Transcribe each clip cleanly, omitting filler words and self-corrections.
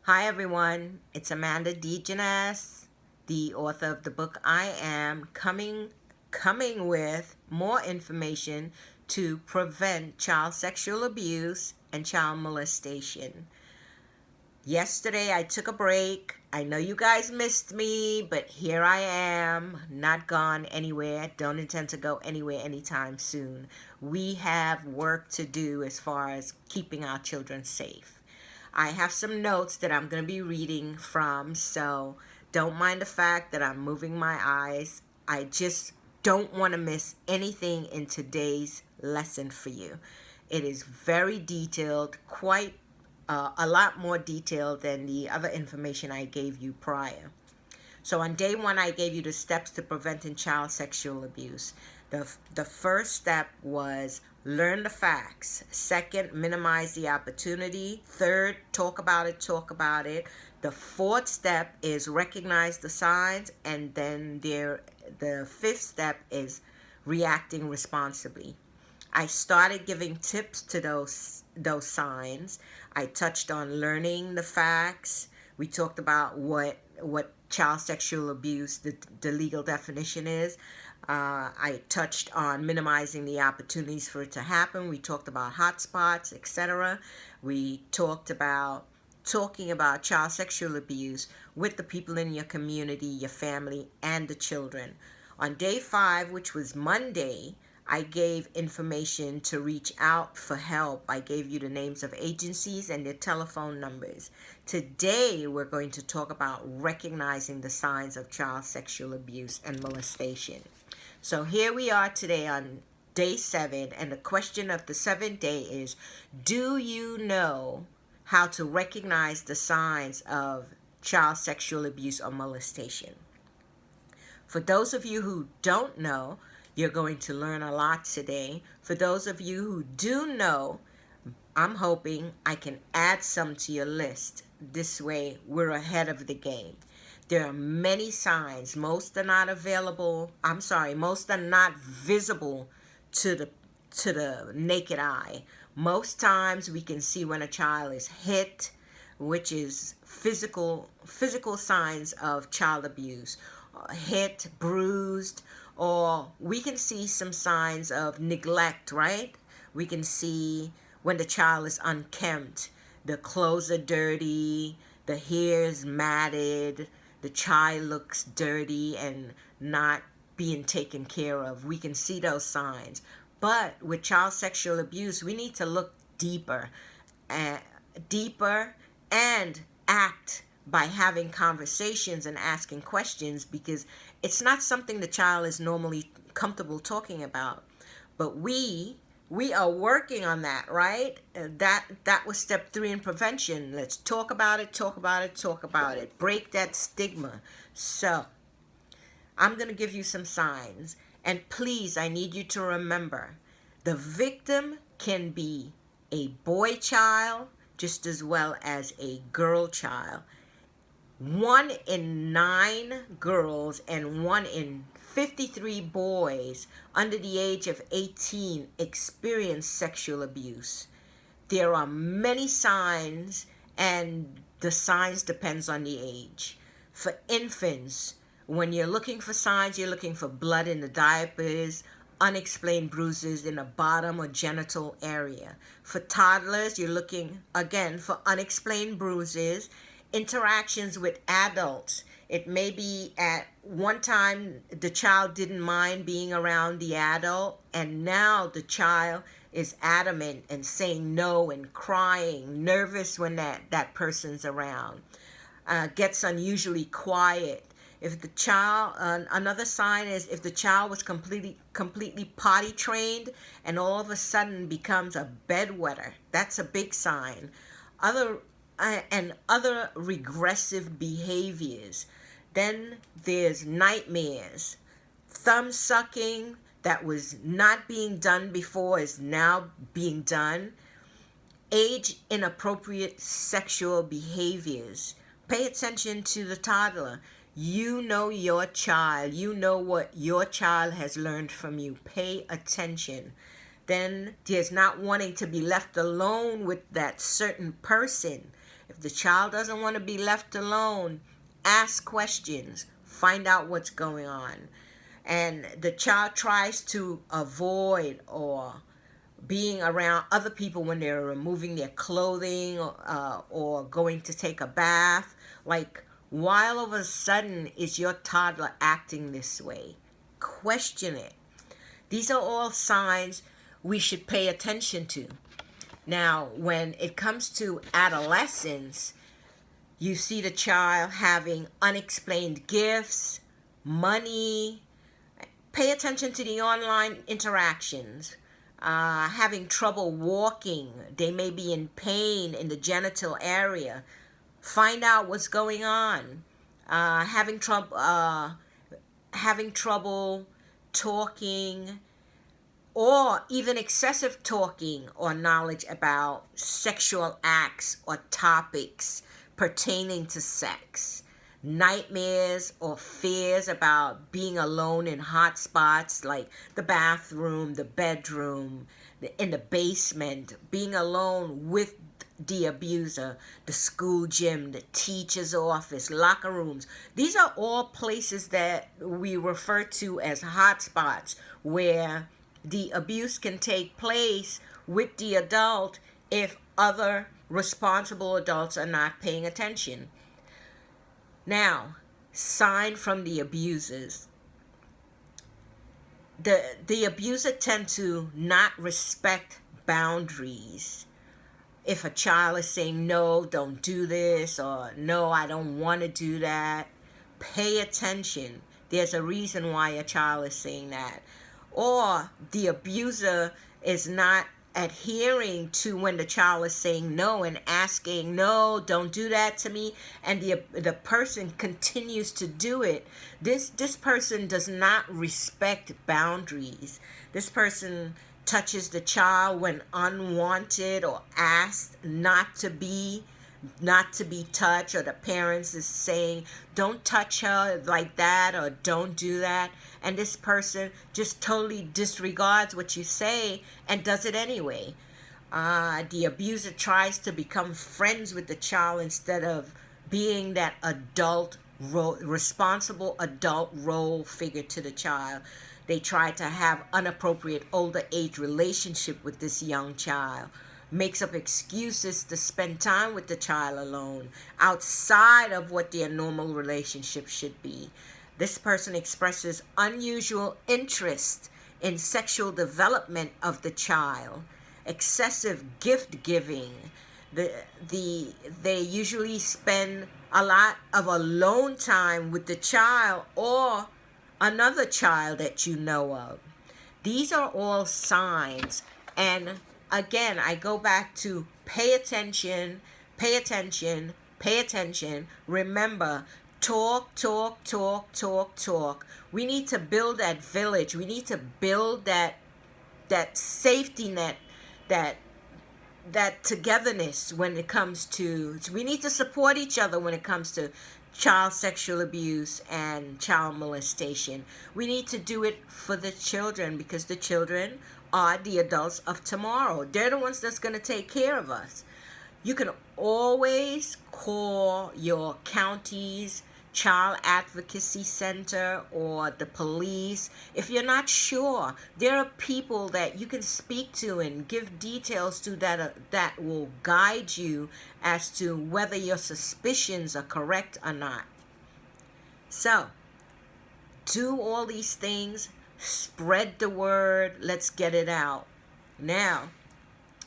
Hi everyone, it's Amanda DeGenes, the author of the book I Am, coming with more information to prevent child sexual abuse and child molestation. Yesterday I took a break. I know you guys missed me, but here I am, not gone anywhere. Don't intend to go anywhere anytime soon. We have work to do as far as keeping our children safe. I have some notes that I'm going to be reading from, so don't mind the fact that I'm moving my eyes. I just don't want to miss anything in today's lesson for you. It is very detailed, quite a lot more detailed than the other information I gave you prior. So on day one, I gave you the steps to preventing child sexual abuse. The first step was learn the facts. Second, minimize the opportunity. Third, talk about it, talk about it. The fourth step is recognize the signs. And then the fifth step is reacting responsibly. I started giving tips to those signs. I touched on learning the facts. We talked about what child sexual abuse, the legal definition is. I touched on minimizing the opportunities for it to happen. We talked about hotspots, etc. We talked about talking about child sexual abuse with the people in your community, your family, and the children. On day 5, which was Monday, I gave information to reach out for help. I gave you the names of agencies and their telephone numbers. Today, we're going to talk about recognizing the signs of child sexual abuse and molestation. So here we are today on day 7, and the question of the 7th day is, do you know how to recognize the signs of child sexual abuse or molestation? For those of you who don't know, you're going to learn a lot today. For those of you who do know, I'm hoping I can add some to your list. This way, we're ahead of the game. There are many signs. Most are not available. Most are not visible to the naked eye. Most times we can see when a child is hit, which is physical signs of child abuse. Hit, bruised, or we can see some signs of neglect, right? We can see when the child is unkempt, the clothes are dirty, the hair is matted, the child looks dirty and not being taken care of. We can see those signs. But with child sexual abuse, we need to look deeper and act by having conversations and asking questions, because it's not something the child is normally comfortable talking about. But we are working on that, right? That was step 3 in prevention. Let's talk about it, talk about it, talk about it. Break that stigma. So I'm going to give you some signs. And please, I need you to remember, the victim can be a boy child just as well as a girl child. 1 in 9 girls and 1 in 53 boys under the age of 18 experience sexual abuse. There are many signs, and the signs depends on the age. For infants, when you're looking for signs, you're looking for blood in the diapers, unexplained bruises in the bottom or genital area. For toddlers, you're looking again for unexplained bruises, interactions with adults. It may be at one time the child didn't mind being around the adult, and now the child is adamant and saying no and crying, nervous when that person's around. Gets unusually quiet. If the child, another sign is if the child was completely potty trained and all of a sudden becomes a bedwetter. That's a big sign. Other regressive behaviors. Then there's nightmares. Thumb sucking that was not being done before is now being done. Age inappropriate sexual behaviors. Pay attention to the toddler. You know your child. You know what your child has learned from you. Pay attention. Then there's not wanting to be left alone with that certain person. If the child doesn't want to be left alone, ask questions, find out what's going on. And the child tries to avoid or being around other people when they're removing their clothing, or going to take a bath. Like, why all of a sudden is your toddler acting this way? Question it. These are all signs we should pay attention to. Now, when it comes to adolescence, you see the child having unexplained gifts, money. Pay attention to the online interactions. Having trouble walking. They may be in pain in the genital area. Find out what's going on. Having trouble talking, or even excessive talking or knowledge about sexual acts or topics pertaining to sex. Nightmares or fears about being alone in hot spots like the bathroom, the bedroom, in the basement, being alone with the abuser, the school gym, the teacher's office, locker rooms. These are all places that we refer to as hot spots where the abuse can take place with the adult if other responsible adults are not paying attention. Now, sign from the abusers. The abuser tend to not respect boundaries. If a child is saying, no, don't do this, or no, I don't want to do that, pay attention. There's a reason why a child is saying that. Or the abuser is not adhering to when the child is saying no and asking, no, don't do that to me, and the person continues to do it. This person does not respect boundaries. This person touches the child when unwanted or asked not to be touched, or the parents is saying don't touch her like that or don't do that, and this person just totally disregards what you say and does it anyway. The abuser tries to become friends with the child instead of being that responsible adult role figure to the child. They try to have inappropriate older age relationship with this young child. Makes up excuses to spend time with the child alone, outside of what their normal relationship should be. This person expresses unusual interest in sexual development of the child, excessive gift giving. They usually spend a lot of alone time with the child or another child that you know of. These are all signs. And again, I go back to pay attention, pay attention, pay attention. Remember, talk, talk, talk, talk, talk. We need to build that village. We need to build that safety net, that togetherness when it comes to, we need to support each other when it comes to child sexual abuse and child molestation. We need to do it for the children, because the children are the adults of tomorrow. They're the ones that's going to take care of us. You can always call your county's child advocacy center or the police. If you're not sure, there are people that you can speak to and give details to that will guide you as to whether your suspicions are correct or not. So, do all these things, spread the word, let's get it out. Now,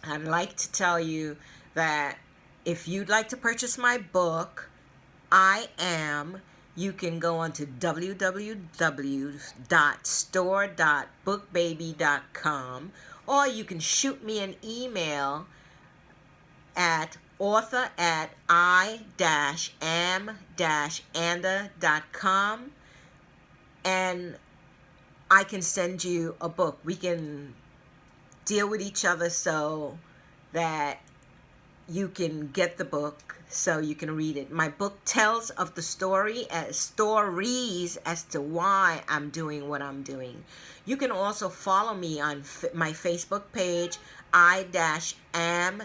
I'd like to tell you that if you'd like to purchase my book, I Am, you can go on to www.store.bookbaby.com, or you can shoot me an email at author@i-am-anda.com, and I can send you a book. We can deal with each other so that you can get the book, so you can read it. My book tells of the stories as to why I'm doing what I'm doing. You can also follow me on my Facebook page, I-am-anda,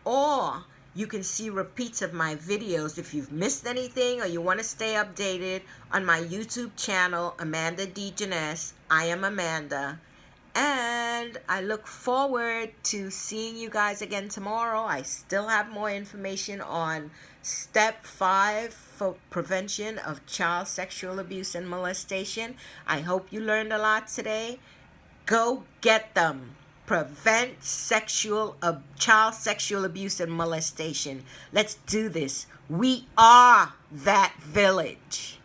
or You can see repeats of my videos if you've missed anything or you want to stay updated on my YouTube channel, Amanda Deaconess. I am Amanda. And I look forward to seeing you guys again tomorrow. I still have more information on step 5 for prevention of child sexual abuse and molestation. I hope you learned a lot today. Go get them. Prevent child sexual abuse and molestation. Let's do this. We are that village.